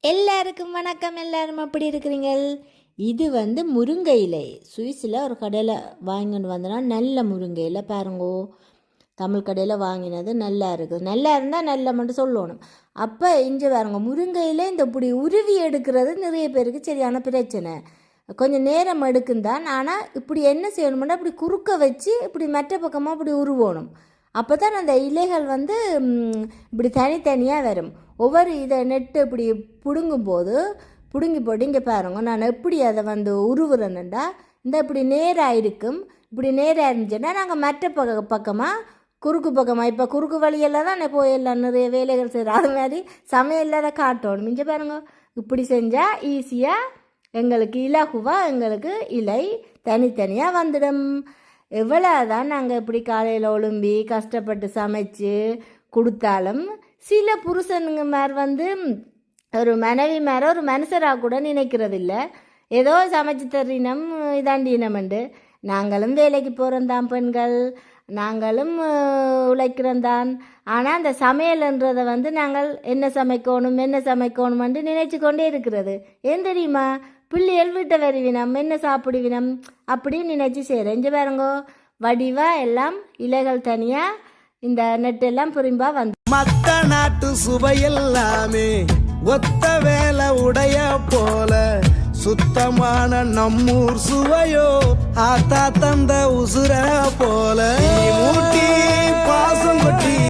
எல்லாருக்கும் வணக்கம். எல்லாரும் அப்படி இருக்கிறீங்க? இது முருங்கை இலை. சுவிஸில் ஒரு கடையில் வாங்கிட்டு வந்தோன்னா நல்ல முருங்கை இலை பாருங்கோ. தமிழ் கடையில் வாங்கினது நல்லா இருக்குது. நல்லா இருந்தால் நல்ல மட்டும் சொல்லணும். அப்போ இங்கே பாருங்க, முருங்கையில் இந்த இப்படி உருவி எடுக்கிறது நிறைய பேருக்கு சரியான பிரச்சனை. கொஞ்சம் நேரம் எடுக்குந்தான். ஆனால் இப்படி என்ன செய்யணும்னா இப்படி குறுக்க வச்சு இப்படி மற்ற பக்கமாக இப்படி உருவணும். அப்போ தான் அந்த இலைகள் இப்படி தனித்தனியாக வரும். ஒவ்வொரு இதை நெட்டு இப்படி பிடுங்கும்போது பிடுங்கி போட்டு இங்கே பாருங்க, நான் எப்படி அதை உருவுறேன்னுண்டா இந்த இப்படி நேராக இருக்கும். இப்படி நேராக இருந்துச்சுன்னா நாங்கள் மற்ற பக்கமாக குறுக்கு பக்கமாக இப்போ குறுக்கு வழியெல்லாம் தான் போயிடலாம், நிறைய வேலைகள் செய்கிறோம். அது மாதிரி சமையலில் அதை காட்டணும். இங்கே பாருங்க, இப்படி செஞ்சால் ஈஸியாக எங்களுக்கு இலகுவாக எங்களுக்கு இலை தனித்தனியாக வந்துடும். எவ்வளோதான் நாங்கள் இப்படி காலையில் ஒழும்பி கஷ்டப்பட்டு சமைச்சு கொடுத்தாலும் சில புருஷனுங்க மாதிரி ஒரு மனைவி மேலே ஒரு மனுஷராக கூட நினைக்கிறது இல்லை. ஏதோ சமைச்சு தர்றினம் இதாண்டினமெண்டு. நாங்களும் வேலைக்கு போகிறோம் பெண்கள், நாங்களும் உழைக்கிறோந்தான். ஆனால் அந்த சமையல்ன்றதை நாங்கள் என்ன சமைக்கணுமென்று நினைச்சு கொண்டே இருக்கிறது. ஏன் தெரியுமா? பிள்ளைகள் வீட்டை வருவினம், என்ன சாப்பிடுவினம் அப்படின்னு நினைச்சு செய்கிறேன். இங்கே பாருங்கோ, வடிவாக எல்லாம் இலைகள் தனியாக இந்த நெட்டெல்லாம் புரிம்பா மத்த நாட்டு சுவையெல்லாமே ஒத்த வேலை உடைய போல சுத்தமான நம்மூர் சுவையோ ஆத்தா தந்த உசுர போல ஊட்டி பாசம் கொட்டி